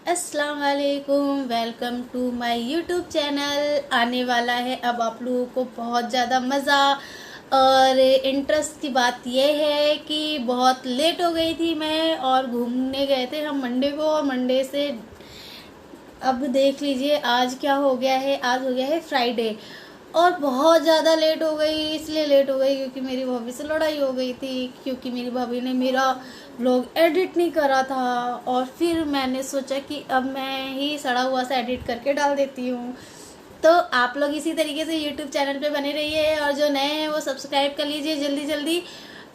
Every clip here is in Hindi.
अस्सलाम वालेकुम, welcome to my YouTube channel. आने वाला है अब आप लोगों को बहुत ज़्यादा मज़ा और इंटरेस्ट की बात यह है कि बहुत लेट हो गई थी मैं, और घूमने गए थे हम मंडे को, और मंडे से अब देख लीजिए आज क्या हो गया है। आज हो गया है फ्राइडे, और बहुत ज़्यादा लेट हो गई। इसलिए लेट हो गई क्योंकि मेरी भाभी से लड़ाई हो गई थी, क्योंकि मेरी भाभी ने मेरा व्लॉग एडिट नहीं करा था। और फिर मैंने सोचा कि अब मैं ही सड़ा हुआ सा एडिट करके डाल देती हूँ। तो आप लोग इसी तरीके से यूट्यूब चैनल पे बने रहिए, और जो नए हैं वो सब्सक्राइब कर लीजिए जल्दी जल्दी।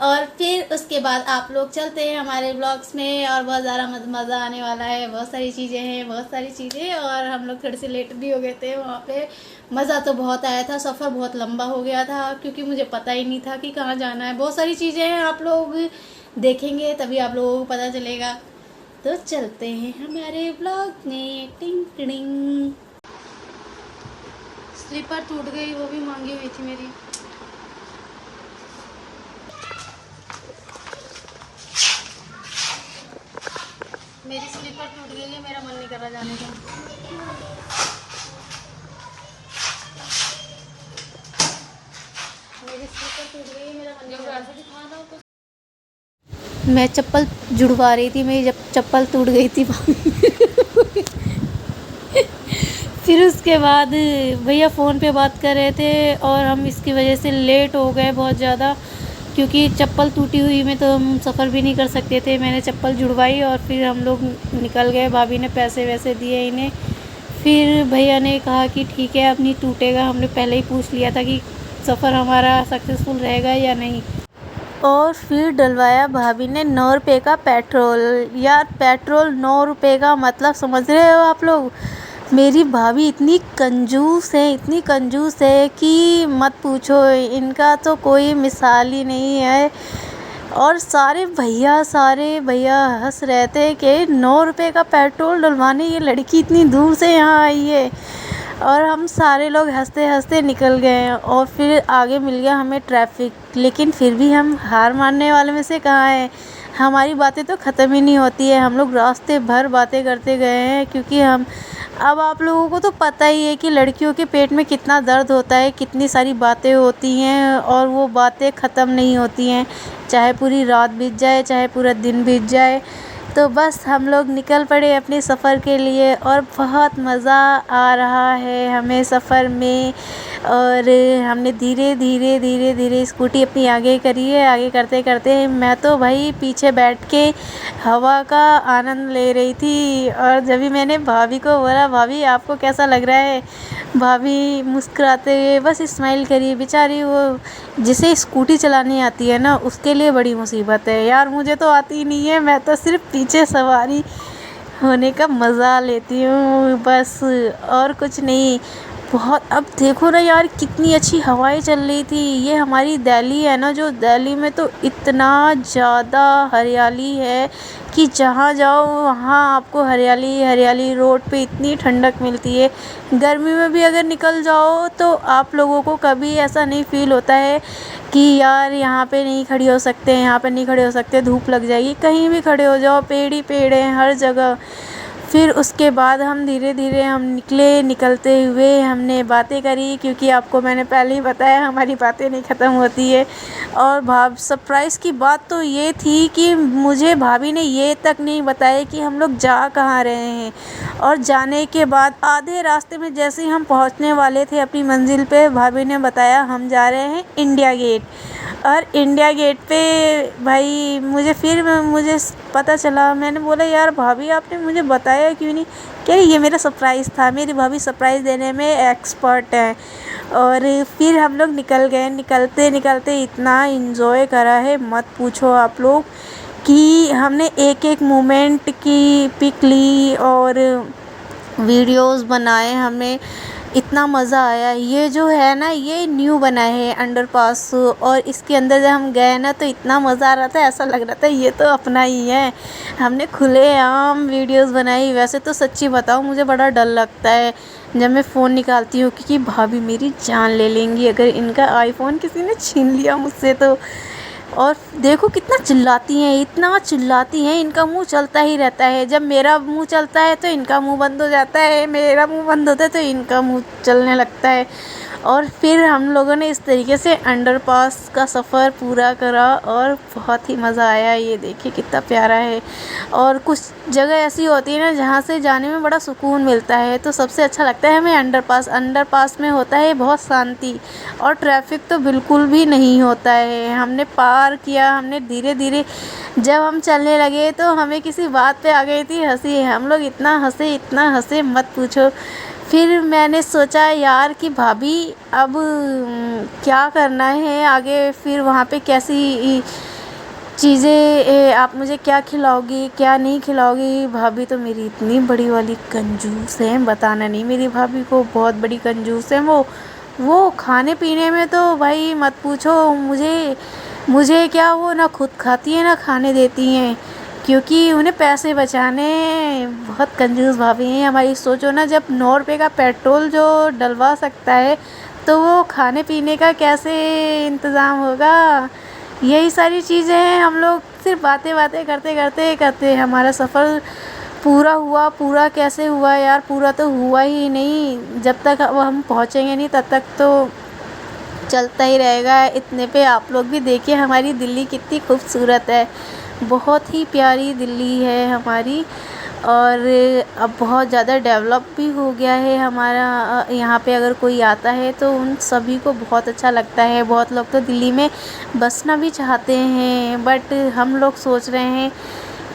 और फिर उसके बाद आप लोग चलते हैं हमारे ब्लॉग्स में, और बहुत ज़्यादा मज़ा आने वाला है। बहुत सारी चीज़ें हैं, बहुत सारी चीज़ें, और हम लोग थोड़े से लेट भी हो गए थे वहाँ पे। मज़ा तो बहुत आया था, सफ़र बहुत लंबा हो गया था क्योंकि मुझे पता ही नहीं था कि कहाँ जाना है। बहुत सारी चीज़ें हैं, आप लोग देखेंगे तभी आप लोगों को पता चलेगा। तो चलते हैं हमारे ब्लॉग में। टिंग टिंग। स्लीपर टूट गई, वो भी मांगी हुई थी मेरी। मेरी स्लीपर टूट गई है, मेरा मन नहीं कर रहा जाने का। मेरी स्लीपर टूट गई है, मेरा मन नहीं कर रहा। मैं चप्पल जुड़वा रही थी, मेरी जब चप्पल टूट गई थी फिर उसके बाद भैया फ़ोन पे बात कर रहे थे, और हम इसकी वजह से लेट हो गए बहुत ज़्यादा, क्योंकि चप्पल टूटी हुई में तो हम सफ़र भी नहीं कर सकते थे। मैंने चप्पल जुड़वाई और फिर हम लोग निकल गए। भाभी ने पैसे वैसे दिए इन्हें। फिर भैया ने कहा कि ठीक है अब नहीं टूटेगा। हमने पहले ही पूछ लिया था कि सफ़र हमारा सक्सेसफुल रहेगा या नहीं। और फिर डलवाया भाभी ने 9 रुपये का पेट्रोल। यार पेट्रोल 9 रुपये का मतलब समझ रहे हो आप लोग। मेरी भाभी इतनी कंजूस है, इतनी कंजूस है कि मत पूछो। इनका तो कोई मिसाल ही नहीं है। और सारे भैया हंस रहे थे कि 9 रुपये का पेट्रोल डलवाने ये लड़की इतनी दूर से यहाँ आई है। और हम सारे लोग हंसते हंसते निकल गए, और फिर आगे मिल गया हमें ट्रैफिक। लेकिन फिर भी हम हार मानने वाले में से कहाँ हैं। हमारी बातें तो ख़त्म ही नहीं होती है। हम लोग रास्ते भर बातें करते गए हैं, क्योंकि हम अब आप लोगों को तो पता ही है कि लड़कियों के पेट में कितना दर्द होता है, कितनी सारी बातें होती हैं, और वो बातें ख़त्म नहीं होती हैं। चाहे पूरी रात बीत जाए, चाहे पूरा दिन बीत जाए। तो बस हम लोग निकल पड़े अपने सफ़र के लिए, और बहुत मज़ा आ रहा है हमें सफ़र में। और हमने धीरे धीरे स्कूटी अपनी आगे करी है। आगे करते करते मैं तो भाई पीछे बैठ के हवा का आनंद ले रही थी। और जब भी मैंने भाभी को बोला भाभी आपको कैसा लग रहा है, भाभी मुस्कुराते हुए बस स्माइल करी। बेचारी वो जिसे स्कूटी चलानी आती है ना, उसके लिए बड़ी मुसीबत है यार। मुझे तो आती ही नहीं है, मैं तो सिर्फ पीछे सवारी होने का मज़ा लेती हूँ बस, और कुछ नहीं। बहुत अब देखो ना यार कितनी अच्छी हवाएं चल रही थी। ये हमारी दिल्ली है ना, जो दिल्ली में तो इतना ज़्यादा हरियाली है कि जहाँ जाओ वहाँ आपको हरियाली हरियाली। रोड पे इतनी ठंडक मिलती है। गर्मी में भी अगर निकल जाओ तो आप लोगों को कभी ऐसा नहीं फ़ील होता है कि यार यहाँ पे नहीं खड़ी हो सकते, यहाँ पे नहीं खड़े हो सकते, धूप लग जाएगी। कहीं भी खड़े हो जाओ, पेड़ ही पेड़ हैं हर जगह। फिर उसके बाद हम धीरे धीरे हम निकलते हुए हमने बातें करी, क्योंकि आपको मैंने पहले ही बताया हमारी बातें नहीं ख़त्म होती है। और सरप्राइज़ की बात तो ये थी कि मुझे भाभी ने ये तक नहीं बताया कि हम लोग जा कहाँ रहे हैं। और जाने के बाद आधे रास्ते में जैसे ही हम पहुंचने वाले थे अपनी मंजिल पे, भाभी ने बताया हम जा रहे हैं इंडिया गेट। और इंडिया गेट पे भाई मुझे पता चला। मैंने बोला यार भाभी आपने मुझे बताया क्यों नहीं। क्या ये मेरा सरप्राइज़ था। मेरी भाभी सरप्राइज़ देने में एक्सपर्ट है। और फिर हम लोग निकल गए। निकलते निकलते इतना इन्जॉय करा है मत पूछो आप लोग, कि हमने एक एक मोमेंट की पिक ली और वीडियोस बनाए। हमें इतना मज़ा आया। ये जो है ना, ये न्यू बना है अंडरपास, और इसके अंदर जब हम गए ना तो इतना मज़ा आ रहा था, ऐसा लग रहा था ये तो अपना ही है। हमने खुलेआम वीडियोस बनाई। वैसे तो सच्ची बताऊँ मुझे बड़ा डर लगता है जब मैं फ़ोन निकालती हूँ, क्योंकि भाभी मेरी जान ले लेंगी अगर इनका आईफ़ोन किसी ने छीन लिया मुझसे तो। और देखो कितना चिल्लाती हैं, इतना चिल्लाती हैं, इनका मुंह चलता ही रहता है। जब मेरा मुंह चलता है तो इनका मुंह बंद हो जाता है, मेरा मुंह बंद होता है तो इनका मुंह चलने लगता है। और फिर हम लोगों ने इस तरीके से अंडरपास का सफ़र पूरा करा और बहुत ही मज़ा आया। ये देखिए कितना प्यारा है। और कुछ जगह ऐसी होती है ना जहाँ से जाने में बड़ा सुकून मिलता है, तो सबसे अच्छा लगता है हमें अंडरपास। अंडरपास में होता है बहुत शांति और ट्रैफिक तो बिल्कुल भी नहीं होता है। हमने पार किया, हमने धीरे धीरे जब हम चलने लगे तो हमें किसी बात पे आ गई थी हंसी। हम लोग इतना हंसे मत पूछो। फिर मैंने सोचा यार कि भाभी अब क्या करना है आगे, फिर वहाँ पे कैसी चीज़ें आप मुझे क्या खिलाओगी क्या नहीं खिलाओगी। भाभी तो मेरी इतनी बड़ी वाली कंजूस है, बताना नहीं, मेरी भाभी को बहुत बड़ी कंजूस है वो खाने पीने में तो भाई मत पूछो। मुझे क्या, वो ना खुद खाती है ना खाने देती हैं, क्योंकि उन्हें पैसे बचाने हैं। बहुत कंजूस भाभी हैं हमारी। सोचो ना, जब 9 रुपये का पेट्रोल जो डलवा सकता है तो वो खाने पीने का कैसे इंतज़ाम होगा। यही सारी चीज़ें हैं। हम लोग सिर्फ बातें बातें करते करते करते हमारा सफ़र पूरा हुआ। पूरा कैसे हुआ यार, पूरा तो हुआ ही नहीं। जब तक अब हम पहुँचेंगे नहीं तब तक तो चलता ही रहेगा। इतने पे आप लोग भी देखिए हमारी दिल्ली कितनी खूबसूरत है। बहुत ही प्यारी दिल्ली है हमारी। और अब बहुत ज़्यादा डेवलप भी हो गया है हमारा। यहाँ पे अगर कोई आता है तो उन सभी को बहुत अच्छा लगता है। बहुत लोग तो दिल्ली में बसना भी चाहते हैं, बट हम लोग सोच रहे हैं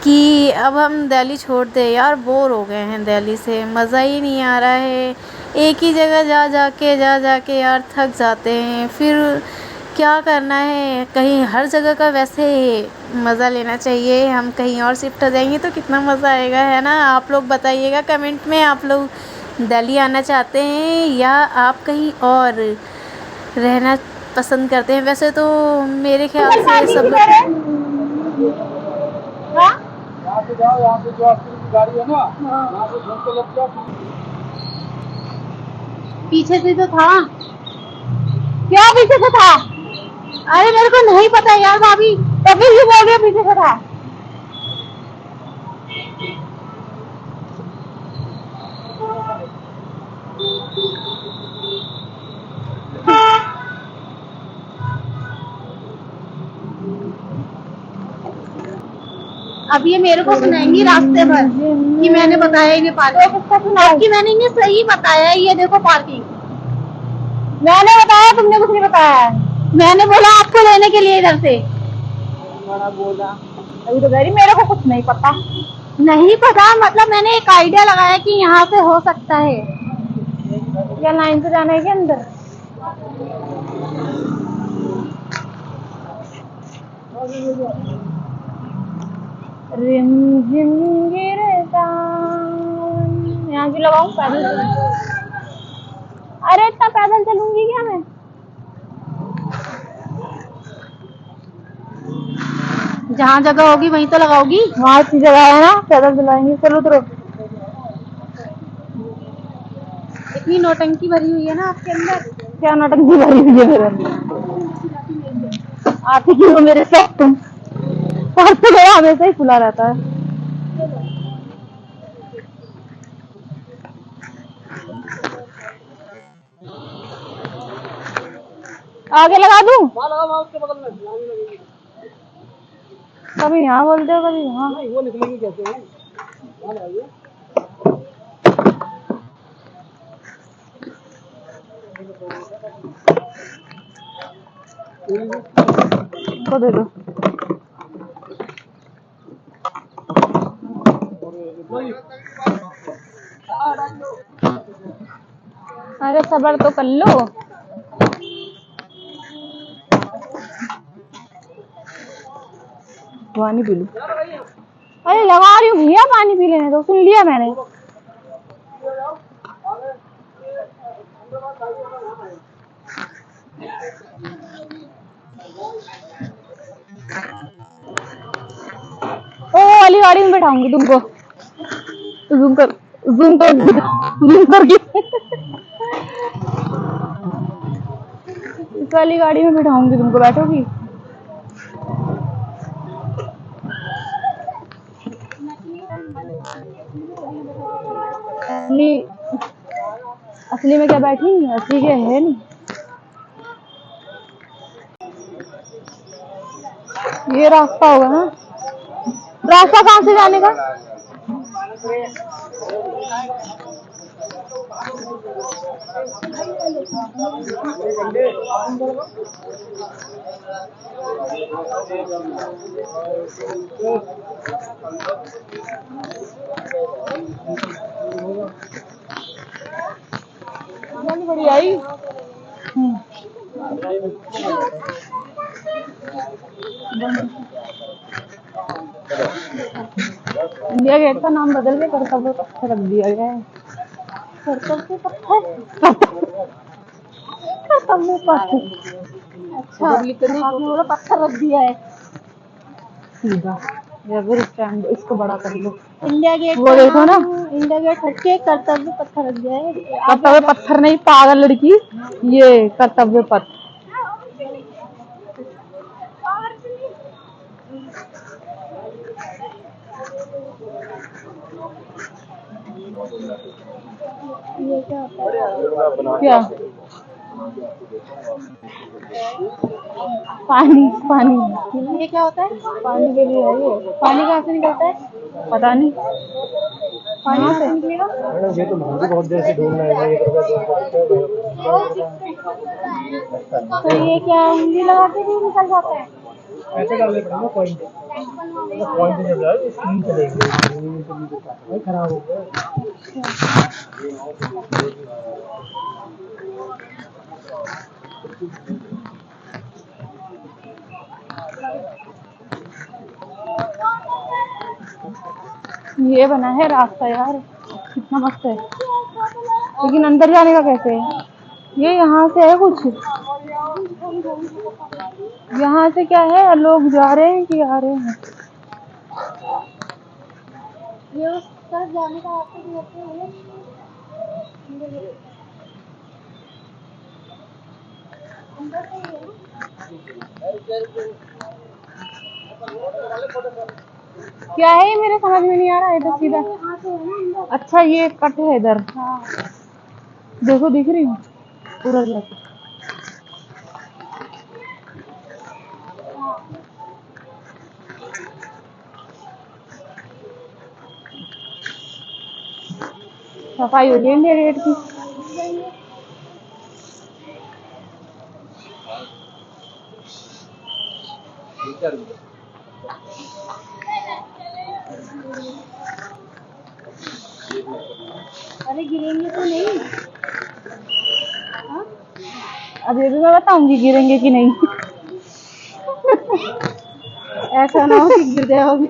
कि अब हम दिल्ली छोड़ दें यार। बोर हो गए हैं दिल्ली से, मज़ा ही नहीं आ रहा है। एक ही जगह जा जा के यार थक जाते हैं। फिर क्या करना है, कहीं हर जगह का वैसे मज़ा लेना चाहिए। हम कहीं और शिफ्ट हो जाएंगे तो कितना मज़ा आएगा, है ना। आप लोग बताइएगा कमेंट में, आप लोग दिल्ली आना चाहते हैं या आप कहीं और रहना पसंद करते हैं। वैसे तो मेरे ख्याल से सब लोग यहाँ से जाओ, यहाँ से जो आपकी गाड़ी है ना, यहाँ से घूम के लग जाओ। पीछे से तो था, क्या पीछे से था? अरे मेरे को नहीं पता यार भाभी, तभी भी बोल रहे पीछे से था। अब ये मेरे को सुनाएंगी रास्ते भर कि मैंने बताया इन्हें पार्किंग, कि मैंने इन्हें सही बताया। ये देखो पार्किंग मैंने बताया, तुमने कुछ नहीं बताया। मैंने बोला आपको लेने के लिए इधर से बोला। अभी तो कह रही मेरे को कुछ नहीं पता। नहीं पता मतलब मैंने एक आइडिया लगाया कि यहाँ से हो सकता है। क्या लाइन से जाना है क्या अंदर? रिमझिम गिरता, यहाँ की लगाऊं पैदल? अरे इतना पैदल चलूंगी क्या मैं? जहाँ जगह होगी वहीं तो लगाओगी। वहाँ अच्छी जगह है ना, पैदल चलाएंगे। चलो उतरो। इतनी नौटंकी भरी हुई है ना आपके अंदर। क्या नौटंकी भरी हुई है मेरे अंदर? आती क्यों हो मेरे साथ तुम? और तो मेरा हमेशा ही खुला रहता है। आगे लगा दूं? उसके बगल में कभी यहाँ बोलते हो कभी यहाँ। वो निकलेंगे कैसे हैं? को दे दो। अरे सब्र तो कर लो। पानी पी लो। अरे लगा रही हूँ भैया, पानी पी लेने दो। सुन लिया मैंने। ओ वाली गाड़ी में बैठाऊंगी तुमको। जूम करके इस वाली गाड़ी में बैठाऊंगी तुमको, बैठोगी? असली असली में क्या बैठी, असली के है नहीं। ये रास्ता होगा ना, रास्ता कहाँ से जाने का? बड़ी आई। इंडिया गेट का नाम बदल के कर्तव्य पत्थर रख दिया गया है। कर्तव्य पत्थर, कर्तव्य पत्थर। अच्छा, आपने बोला पत्थर रख दिया है सीधा। स्टैंड इसको बड़ा कर लो। इंडिया गेट वो देखो ना, इंडिया गेट हट के कर्तव्य पत्थर रख दिया है। कर्तव्य पत्थर नहीं पागल लड़की, ये कर्तव्य पथ। ये क्या होता है? क्या? पानी, पानी। ये क्या होता है? पानी के लिए है ये। पानी कहाँ से निकलता है? पता नहीं। पानी कहाँ से निकलेगा? ये तो बहुत देर से ढूंढ रहे हैं। तो ये क्या उंगली लगा के भी निकल जाता है? ऐसे डालने पड़ेगा पॉइंट। पॉइंट जब जाए स्क्रीन चलेगी, खराब हो गया। ये बना है रास्ता यार, कितना मस्त है, लेकिन अंदर जाने का कैसे है? ये यहाँ से है कुछ, यहाँ से क्या है? लोग जा रहे हैं कि आ रहे हैं? ये उस तरफ जाने का रास्ता भी होता है। क्या है ये, मेरे समझ में नहीं आ रहा है। इधर सीधा, अच्छा ये कट है इधर। हाँ देखो, दिख रही हूँ पूरा लग। सफाई हो रही है इंडिया गेट की। अरे गिरेंगे तो नहीं? हाँ? अब ये भी मैं बताऊंगी गिरेंगे कि नहीं। ऐसा ना हो कि गिर जाओगे।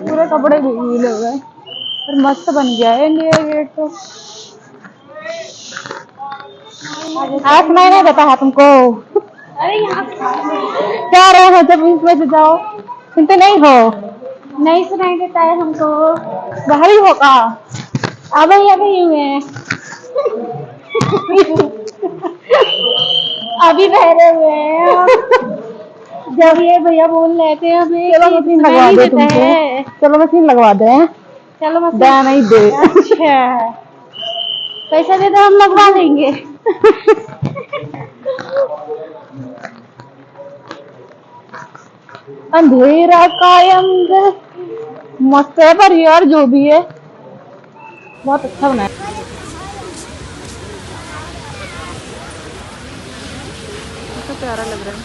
पूरे कपड़े गीले हो गए, पर मस्त बन गया है इंडिया गेट तो। आज मैंने बताया तुमको। अरे यहाँ क्या रहे हो, जब इसमें से जाओ सुनते नहीं हो? नहीं सुनाई देता है हमको। बाहरी होगा अभी हुए अभी बहरे हुए हैं। जब ये भैया बोल रहे थे हमें, चलो मशीन लगवा दे तुमको, चलो मशीन लगवा दे। चलो मशीन नहीं दे। अच्छा पैसा दे दो, हम लगवा देंगे। अंधेरा कायम मस्त है, पर यार जो भी है बहुत अच्छा बना है। तो प्यारा लग रहा है।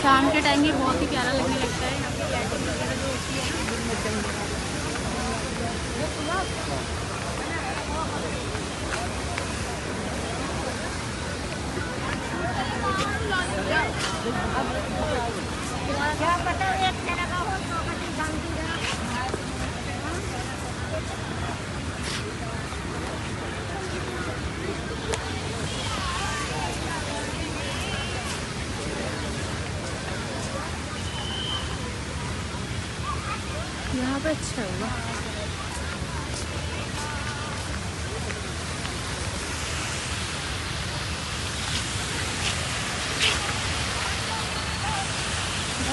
शाम के टाइम भी बहुत ही प्यारा लगने लगता है। यहाँ पे लाइटिंग वगैरह जो होती है। क्या पता एक तरह का हो तो यहाँ पे अच्छा होगा।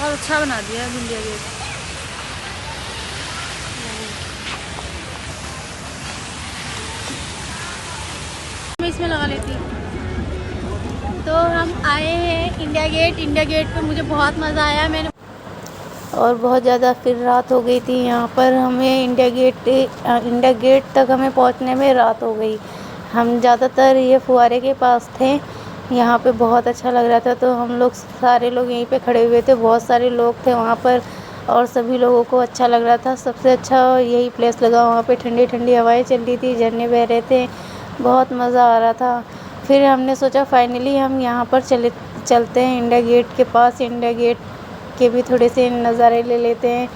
बहुत अच्छा बना दिया है इंडिया गेट। मैं इसमें लगा लेती। तो हम आए हैं इंडिया गेट। इंडिया गेट पे मुझे बहुत मज़ा आया। मैंने और बहुत ज़्यादा फिर रात हो गई थी यहाँ पर। हमें इंडिया गेट तक हमें पहुँचने में रात हो गई। हम ज़्यादातर ये फुहारे के पास थे। यहाँ पे बहुत अच्छा लग रहा था, तो हम लोग सारे लोग यहीं पे खड़े हुए थे। बहुत सारे लोग थे वहाँ पर और सभी लोगों को अच्छा लग रहा था। सबसे अच्छा यही प्लेस लगा। वहाँ पे ठंडी ठंडी हवाएं चल रही थी, झरने बह रहे थे, बहुत मज़ा आ रहा था। फिर हमने सोचा फाइनली हम यहाँ पर चलते हैं इंडिया गेट के पास। इंडिया गेट के भी थोड़े से नज़ारे ले लेते हैं।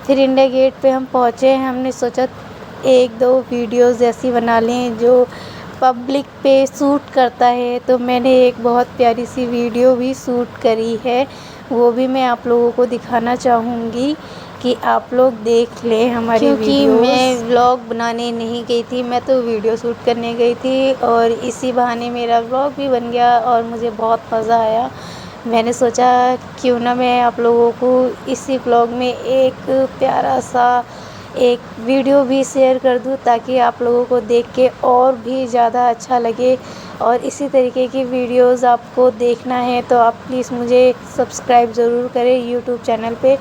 फिर इंडिया गेट पे हम पहुँचे। हमने सोचा एक दो वीडियोज़ ऐसी बना लें जो पब्लिक पे शूट करता है। तो मैंने एक बहुत प्यारी सी वीडियो भी शूट करी है, वो भी मैं आप लोगों को दिखाना चाहूँगी कि आप लोग देख लें हमारी क्योंकि मैं व्लॉग बनाने नहीं गई थी, मैं तो वीडियो शूट करने गई थी। और इसी बहाने मेरा व्लॉग भी बन गया और मुझे बहुत मज़ा आया। मैंने सोचा क्यों ना मैं आप लोगों को इसी व्लॉग में एक प्यारा सा एक वीडियो भी शेयर कर दूं, ताकि आप लोगों को देख के और भी ज़्यादा अच्छा लगे। और इसी तरीके की वीडियोस आपको देखना है तो आप प्लीज़ मुझे सब्सक्राइब ज़रूर करें यूट्यूब चैनल पे,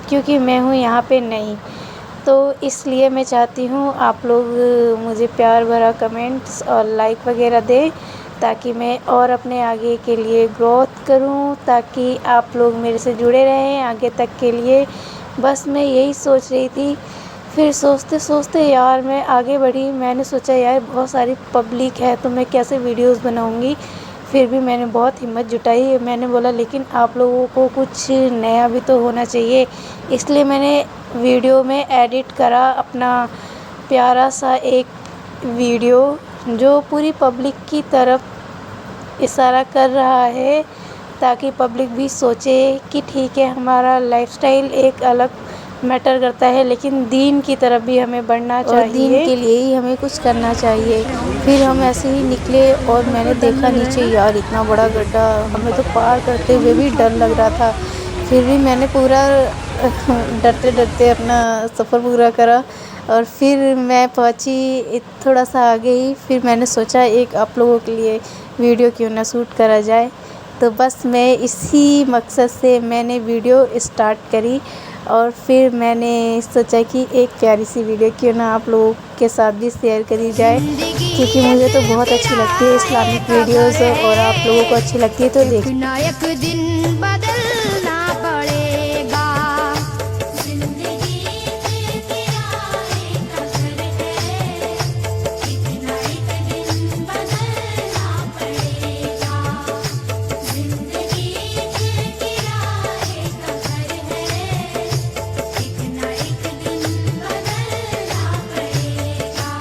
क्योंकि मैं हूँ यहाँ पे नई। तो इसलिए मैं चाहती हूँ आप लोग मुझे प्यार भरा कमेंट्स और लाइक वगैरह दें, ताकि मैं और अपने आगे के लिए ग्रोथ करूँ, ताकि आप लोग मेरे से जुड़े रहें आगे तक के लिए। बस मैं यही सोच रही थी। फिर सोचते सोचते यार मैं आगे बढ़ी। मैंने सोचा यार बहुत सारी पब्लिक है तो मैं कैसे वीडियोस बनाऊंगी। फिर भी मैंने बहुत हिम्मत जुटाई। मैंने बोला लेकिन आप लोगों को कुछ नया भी तो होना चाहिए, इसलिए मैंने वीडियो में एडिट करा अपना प्यारा सा एक वीडियो जो पूरी पब्लिक की तरफ इशारा कर रहा है, ताकि पब्लिक भी सोचे कि ठीक है हमारा लाइफस्टाइल एक अलग मैटर करता है, लेकिन दीन की तरफ भी हमें बढ़ना चाहिए और दीन के लिए ही हमें कुछ करना चाहिए। फिर हम ऐसे ही निकले और मैंने देखा नीचे यार इतना बड़ा गड्ढा, हमें तो पार करते हुए भी डर लग रहा था। फिर भी मैंने पूरा डरते डरते अपना सफ़र पूरा करा और फिर मैं पहुंची थोड़ा सा आगे ही। फिर मैंने सोचा एक आप लोगों के लिए वीडियो क्यों ना शूट करा जाए। तो बस मैं इसी मकसद से मैंने वीडियो स्टार्ट करी और फिर मैंने सोचा कि एक प्यारी सी वीडियो क्यों ना आप लोगों के साथ भी शेयर करी जाए, क्योंकि मुझे तो बहुत अच्छी लगती है इस्लामिक वीडियोस और आप लोगों को अच्छी लगती है तो देखना। एक दिन बदलना पड़ेगा, जिंदगी के किराए का घर है, कितना एक दिन बदलना पड़ेगा, जिंदगी के किराए का घर है, कितना एक दिन बदलना पड़ेगा।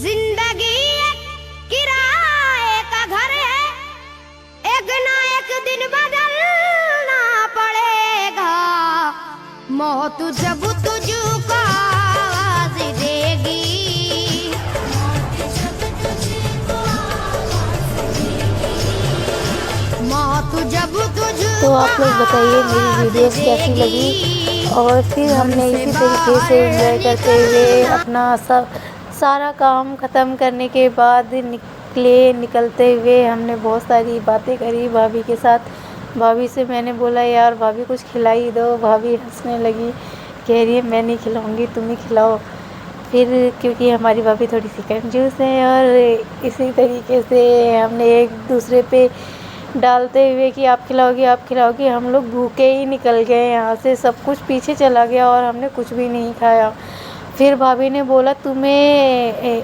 जिंदगी किराए का घर है, एक ना एक दिन बदलना पड़ेगा, मौत जब तुझको आवाज देगी, मौत जब तुझको तो आप लोग बताइए मेरी वीडियोस कैसी लगी। और फिर हमने इसी तरीके से एंजॉय करते हुए अपना सारा काम ख़त्म करने के बाद निकलते हुए हमने बहुत सारी बातें करी भाभी के साथ। भाभी से मैंने बोला यार भाभी कुछ खिला ही दो। भाभी हंसने लगी, कह रही है मैं नहीं खिलाऊंगी तुम ही खिलाओ। फिर क्योंकि हमारी भाभी थोड़ी सी कंजूस है और इसी तरीके से हमने एक दूसरे पे डालते हुए कि आप खिलाओगी, हम लोग भूखे ही निकल गए यहाँ से। सब कुछ पीछे चला गया और हमने कुछ भी नहीं खाया। फिर भाभी ने बोला तुम्हें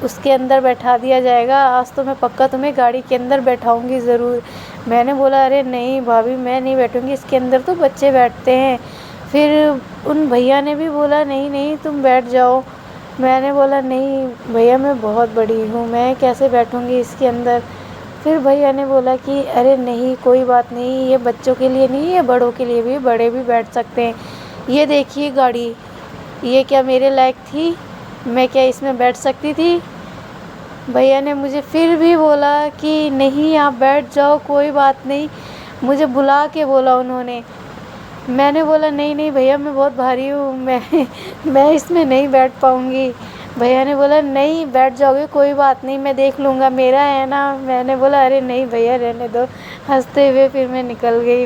उसके अंदर बैठा दिया जाएगा, आज तो मैं पक्का तुम्हें गाड़ी के अंदर बैठाऊंगी ज़रूर। मैंने बोला अरे नहीं भाभी मैं नहीं बैठूंगी, इसके अंदर तो बच्चे बैठते हैं। फिर उन भैया ने भी बोला नहीं नहीं तुम बैठ जाओ। मैंने बोला नहीं भैया मैं बहुत बड़ी हूँ, मैं कैसे बैठूंगी इसके अंदर। फिर भैया ने बोला कि अरे नहीं कोई बात नहीं, ये बच्चों के लिए नहीं ये बड़ों के लिए भी, बड़े भी बैठ सकते हैं। ये देखिए गाड़ी, ये क्या मेरे लायक थी? मैं क्या इसमें बैठ सकती थी? भैया ने मुझे फिर भी बोला कि नहीं आप बैठ जाओ कोई बात नहीं। मुझे बुला के बोला उन्होंने। मैंने बोला नहीं नहीं भैया मैं बहुत भारी हूँ, मैं इसमें नहीं बैठ पाऊँगी। भैया ने बोला नहीं बैठ जाओगे कोई बात नहीं, मैं देख लूँगा मेरा है ना। मैंने बोला अरे नहीं भैया रहने दो। हंसते हुए फिर मैं निकल गई।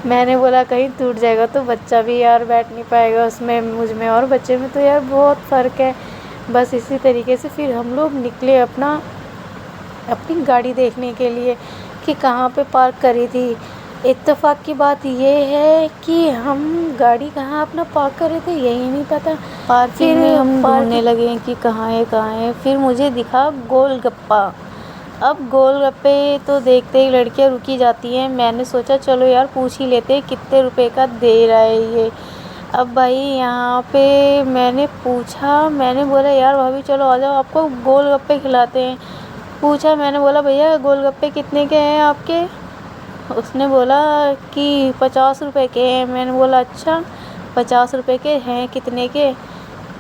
मैंने बोला कहीं टूट जाएगा तो बच्चा भी यार बैठ नहीं पाएगा उसमें, मुझ में और बच्चे में तो यार बहुत फ़र्क है। बस इसी तरीके से फिर हम लोग निकले अपनी गाड़ी देखने के लिए कि कहाँ पे पार्क करी थी। इत्तेफाक की बात ये है कि हम गाड़ी कहाँ अपना पार्क करे थे यही नहीं पता। पार्किंग में हम ढूंढने लगे कि कहाँ है। फिर मुझे दिखा गोलगप्पा। अब गोलगप्पे तो देखते ही लड़कियाँ रुकी जाती हैं। मैंने सोचा चलो यार पूछ ही लेते कितने रुपए का दे रहा है ये। अब भाई यहाँ पे मैंने पूछा, मैंने बोला यार भाभी चलो आ जाओ आपको गोलगप्पे खिलाते हैं। पूछा, मैंने बोला भैया गोलगप्पे कितने के हैं आपके? उसने बोला कि 50 रुपए के हैं। मैंने बोला अच्छा 50 रुपए के हैं, कितने के?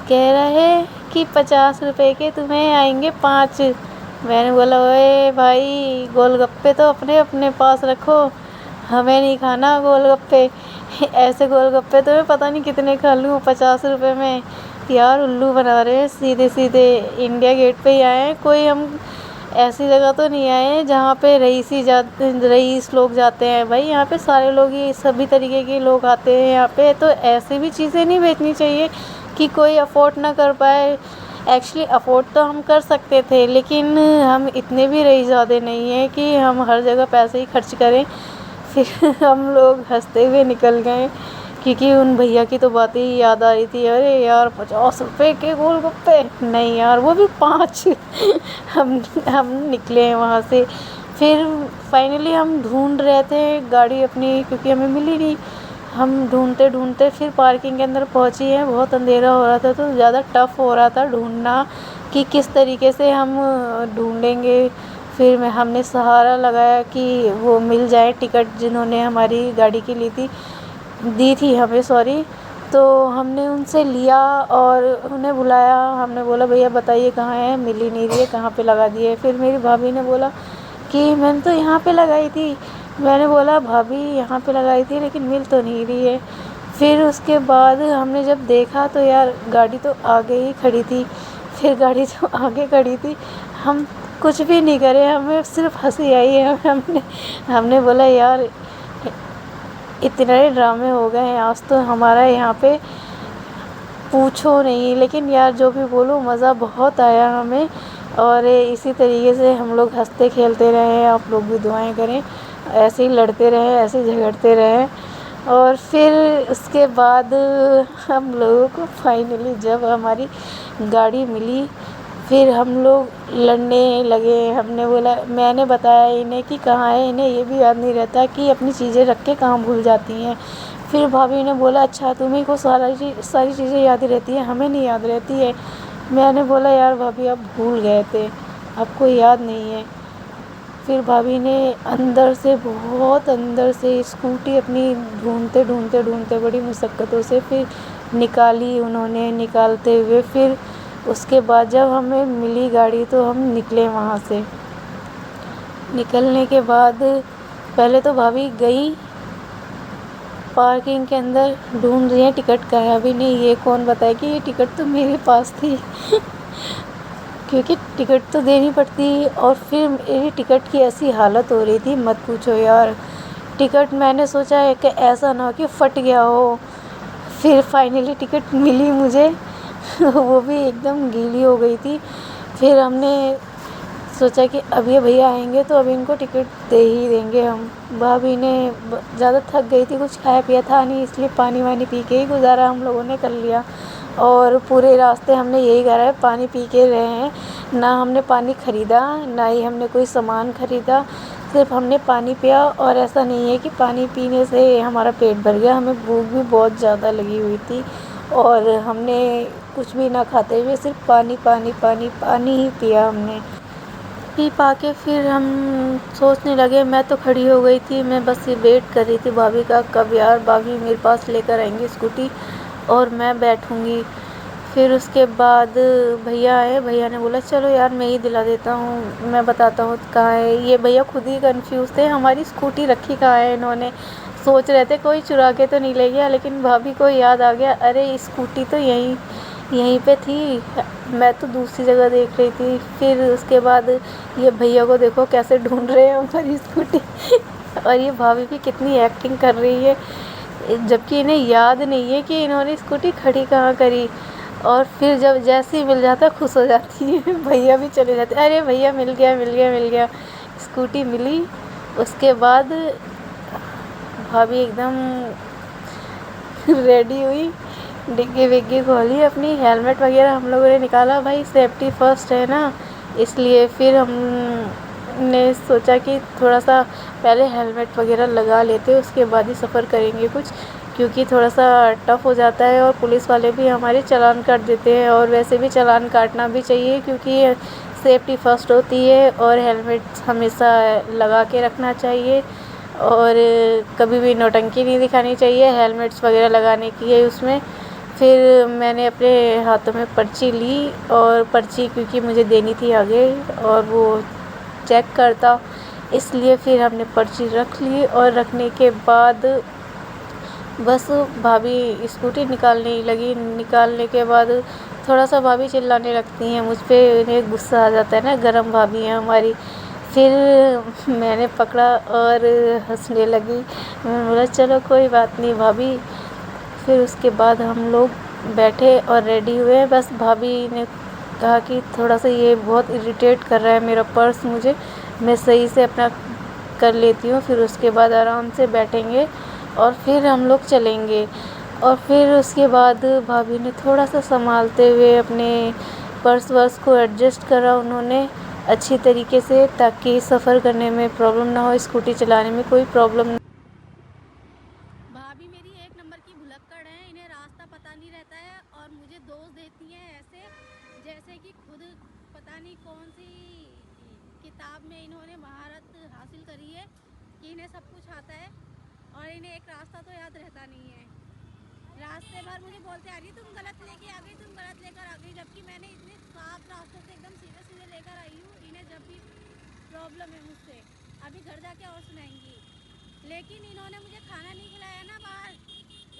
कह रहे कि 50 रुपए के तुम्हें आएंगे 5। मैंने बोला ओए भाई गोलगप्पे तो अपने अपने पास रखो, हमें नहीं खाना गोलगप्पे। ऐसे गोलगप्पे तो मैं पता नहीं कितने खा लूँ 50 रुपए में। यार उल्लू बना रहे हैं, सीधे सीधे इंडिया गेट पे ही आए हैं, कोई हम ऐसी जगह तो नहीं आए हैं जहाँ पे रईस लोग जाते हैं। भाई यहाँ पे सारे लोग ही सभी तरीके के लोग आते हैं यहाँ पे, तो ऐसे भी चीज़ें नहीं बेचनी चाहिए कि कोई अफोर्ड ना कर पाए। एक्चुअली अफोर्ड तो हम कर सकते थे लेकिन हम इतने भी रईस ज़्यादा नहीं हैं कि हम हर जगह पैसे ही खर्च करें। फिर हम लोग हंसते हुए निकल गए क्योंकि उन भैया की तो बातें ही याद आ रही थी। अरे यार 50 रुपए के गोलगप्पे, नहीं यार वो भी 5। हम निकले हैं वहाँ से। फिर फाइनली हम ढूंढ रहे थे गाड़ी अपनी क्योंकि हमें मिली नहीं। हम ढूंढते ढूंढते फिर पार्किंग के अंदर पहुँचे हैं। बहुत अंधेरा हो रहा था तो ज़्यादा टफ़ हो रहा था ढूंढना कि किस तरीके से हम ढूंढेंगे। फिर हमने सहारा लगाया कि वो मिल जाए टिकट जिन्होंने हमारी गाड़ी की दी थी हमें, सॉरी। तो हमने उनसे लिया और उन्हें बुलाया। हमने बोला भैया बताइए कहाँ है, मिल ही नहीं रही है, कहाँ पे लगा दी है। फिर मेरी भाभी ने बोला कि मैंने तो यहाँ पे लगाई थी। मैंने बोला भाभी यहाँ पे लगाई थी लेकिन मिल तो नहीं रही है। फिर उसके बाद हमने जब देखा तो यार गाड़ी तो आगे ही खड़ी थी। फिर गाड़ी जो आगे खड़ी थी हम कुछ भी नहीं करे, हमें सिर्फ हंसी आई है। हमने बोला यार इतने ड्रामे हो गए हैं आज तो हमारा यहाँ पे पूछो नहीं। लेकिन यार जो भी बोलो मज़ा बहुत आया हमें, और इसी तरीके से हम लोग हंसते खेलते रहे। आप लोग भी दुआएं करें ऐसे ही लड़ते रहें, ऐसे ही झगड़ते रहें। और फिर उसके बाद हम लोगों को फाइनली जब हमारी गाड़ी मिली फिर हम लोग लड़ने लगे। मैंने बताया इन्हें कि कहाँ है, इन्हें ये भी याद नहीं रहता कि अपनी चीज़ें रख के कहाँ भूल जाती हैं। फिर भाभी ने बोला अच्छा तुम्हीं को सारी चीज़ें याद रहती हैं, हमें नहीं याद रहती है। मैंने बोला यार भाभी आप भूल गए थे, आपको याद नहीं है। फिर भाभी ने बहुत अंदर से स्कूटी अपनी ढूंढते बड़ी मुशक्क़तों से फिर निकाली उन्होंने। निकालते हुए फिर उसके बाद जब हमें मिली गाड़ी तो हम निकले वहाँ से। निकलने के बाद पहले तो भाभी गई पार्किंग के अंदर, ढूंढ रही है टिकट का है, अभी नहीं ये कौन बताए कि ये टिकट तो मेरे पास थी। क्योंकि टिकट तो देनी पड़ती। और फिर मेरी टिकट की ऐसी हालत हो रही थी मत पूछो यार। टिकट मैंने सोचा है कि ऐसा ना हो कि फट गया हो। फिर फाइनली टिकट मिली मुझे। वो भी एकदम गीली हो गई थी। फिर हमने सोचा कि अब ये भैया आएंगे तो अब इनको टिकट दे ही देंगे हम। भाभी ने ज़्यादा थक गई थी, कुछ खाया पिया था नहीं, इसलिए पानी वानी पी के ही गुजारा हम लोगों ने कर लिया। और पूरे रास्ते हमने यही करा है, पानी पी के रहे हैं। ना हमने पानी ख़रीदा ना ही हमने कोई सामान ख़रीदा, सिर्फ हमने पानी पिया। और ऐसा नहीं है कि पानी पीने से हमारा पेट भर गया, हमें भूख भी बहुत ज़्यादा लगी हुई थी। और हमने कुछ भी ना खाते हुए सिर्फ पानी ही पिया हमने। पी पा के फिर हम सोचने लगे, मैं तो खड़ी हो गई थी, मैं बस ये वेट कर रही थी भाभी का कब यार भाभी मेरे पास लेकर आएंगी स्कूटी और मैं बैठूंगी। फिर उसके बाद भैया आए, भैया ने बोला चलो यार मैं ही दिला देता हूँ, मैं बताता हूँ कहाँ है। ये भैया खुद ही कंफ्यूज थे, हमारी स्कूटी रखी कहाँ है। इन्होंने सोच रहे थे कोई चुरा के तो नहीं ले गया, लेकिन भाभी को याद आ गया, अरे स्कूटी तो यहीं यहीं पे थी, मैं तो दूसरी जगह देख रही थी। फिर उसके बाद ये भैया को देखो कैसे ढूंढ रहे हैं हमारी स्कूटी और ये भाभी भी कितनी एक्टिंग कर रही है, जबकि इन्हें याद नहीं है कि इन्होंने स्कूटी खड़ी कहाँ करी। और फिर जब जैसे ही मिल जाता खुश हो जाती है भैया भी चले जाते, अरे भैया मिल गया मिल गया मिल गया, स्कूटी मिली। उसके बाद भाभी एकदम रेडी हुई, डिग्गी विग्गी खोली अपनी, हेलमेट वगैरह हम लोगों ने निकाला, भाई सेफ्टी फर्स्ट है ना, इसलिए फिर हमने सोचा कि थोड़ा सा पहले हेलमेट वगैरह लगा लेते, उसके बाद ही सफ़र करेंगे कुछ, क्योंकि थोड़ा सा टफ़ हो जाता है और पुलिस वाले भी हमारे चालान काट देते हैं। और वैसे भी चालान काटना भी चाहिए क्योंकि सेफ्टी फर्स्ट होती है और हेलमेट हमेशा लगा के रखना चाहिए और कभी भी नौटंकी नहीं दिखानी चाहिए, हेलमेट्स वगैरह लगाने की है उसमें। फिर मैंने अपने हाथों में पर्ची ली और पर्ची क्योंकि मुझे देनी थी आगे और वो चेक करता, इसलिए फिर हमने पर्ची रख ली। और रखने के बाद बस भाभी स्कूटी निकालने लगी, निकालने के बाद थोड़ा सा भाभी चिल्लाने लगती हैं मुझ पे, इन्हें गुस्सा आ जाता है ना, गरम भाभी हैं हमारी। फिर मैंने पकड़ा और हंसने लगी, मैंने बोला चलो कोई बात नहीं भाभी। फिर उसके बाद हम लोग बैठे और रेडी हुए, बस भाभी ने कहा कि थोड़ा सा ये बहुत इरिटेट कर रहा है मेरा पर्स मुझे, मैं सही से अपना कर लेती हूँ, फिर उसके बाद आराम से बैठेंगे और फिर हम लोग चलेंगे। और फिर उसके बाद भाभी ने थोड़ा सा संभालते हुए अपने पर्स वर्स को एडजस्ट करा उन्होंने अच्छी तरीके से, ताकि सफ़र करने में प्रॉब्लम ना हो, स्कूटी चलाने में कोई प्रॉब्लम ना। भाभी मेरी एक नंबर की भुलक्कड़ है, इन्हें रास्ता पता नहीं रहता है और मुझे दोष देती हैं ऐसे जैसे कि खुद पता नहीं कौन सी किताब में इन्होंने महारत हासिल करी है कि इन्हें सब कुछ आता है और इन्हें एक रास्ता तो याद रहता नहीं है। रास्ते भर मुझे बोलते आ रही तुम गलत लेके आ गई, तुम गलत लेकर आ गई, जबकि मैंने इतने साफ रास्तों से एकदम सीधे सीधे लेकर आई हूँ। इन्हें जब भी प्रॉब्लम है मुझसे, अभी घर जाके और सुनाएंगी। लेकिन इन्होंने मुझे खाना नहीं खिलाया ना बाहर,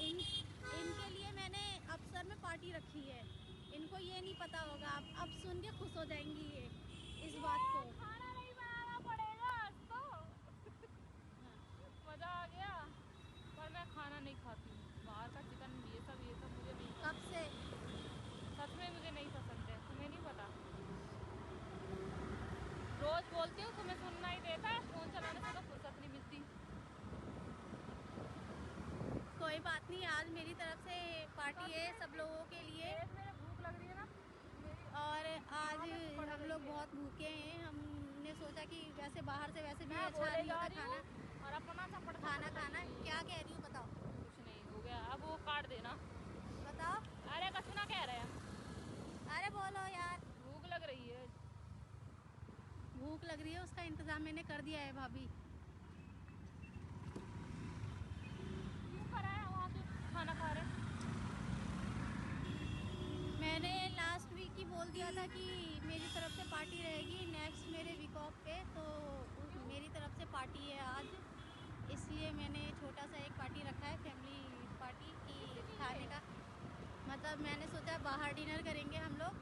इनके लिए मैंने अफसर में पार्टी रखी है, इनको ये नहीं पता होगा, अब सुन के खुश हो जाएंगी ये इस बात को। खाना नहीं बनाना पड़ेगा आज तो मज़ा आ गया, पर मैं खाना नहीं खाती हूँ बाहर का, चिकन ये सब मुझे नहीं। कब से? सच में मुझे नहीं पसंद है, तुम्हें नहीं पता? रोज़ बोलती हूँ तुम्हें सुनना ही देता है, फ़ोन चलाने से तो फुर्सत नहीं मिलती। कोई बात नहीं, आज मेरी तरफ से पार्टी है सब लोगों के लिए। मेरे भूख लग रही है ना, और आज हम लोग बहुत भूखे हैं। हमने सोचा कि वैसे बाहर से वैसे भी अच्छा नहीं होता खाना और अपना चपड़ खाना खाना। क्या कह रही हूँ बताओ? कुछ नहीं हो गया, अब वो काट देना। बताओ। अरे कुछ ना कह रहे हैं। अरे बोलो यार। भूख लग रही है। भूख लग रही है, उसका इंतजाम मैंने कर दिया है भाभी। खाना खा रहे हैं। मैंने लास्ट वीक ही बोल दिया था कि मेरी तरफ से पार्टी रहेगी नेक्स्ट मेरे वीक ऑफ पे, तो मेरी तरफ से पार्टी है आज, इसलिए मैंने छोटा सा एक पार्टी रखा है, फैमिली पार्टी की खाने का। मतलब मैंने सोचा बाहर डिनर करेंगे हम लोग।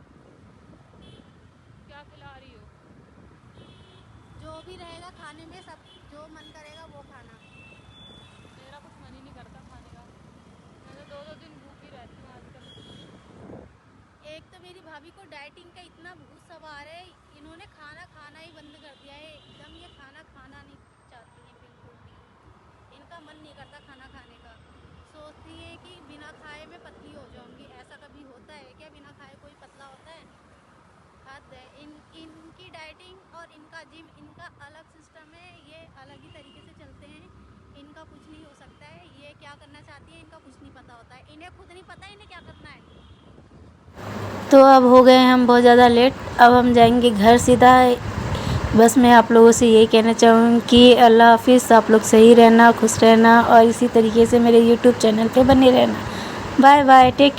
क्या खिला रही हो? जो भी रहेगा खाने में, सब जो मन करेगा वो खाना। मेरा कुछ मन ही नहीं करता खाने का, मैं तो 2-2 दिन भूखी रहती हूँ आजकल। एक तो मेरी भाभी को डाइटिंग का इतना भूत सवार है, इन्होंने खाना खाना ही बंद कर दिया है एकदम, ये खाना खाना नहीं चाहती हैं बिल्कुल भी, इनका मन नहीं करता खाना खाने का। सोचती है कि बिना खाए मैं पतली हो जाऊंगी, ऐसा कभी होता है क्या? बिना खाए कोई पतला होता है? हद है। इनकी डाइटिंग और इनका जिम, इनका अलग सिस्टम है, ये अलग ही तरीके से चलते हैं, इनका कुछ नहीं हो सकता है। ये क्या करना चाहती है इनका कुछ नहीं पता होता है, इन्हें खुद नहीं पता इन्हें क्या करना है। तो अब हो गए हम बहुत ज़्यादा लेट, अब हम जाएंगे घर सीधा। बस मैं आप लोगों से यही कहना चाहूँगी कि अल्लाह हाफिज़, आप लोग सही रहना, खुश रहना और इसी तरीके से मेरे यूट्यूब चैनल पे बने रहना। Bye bye, take care.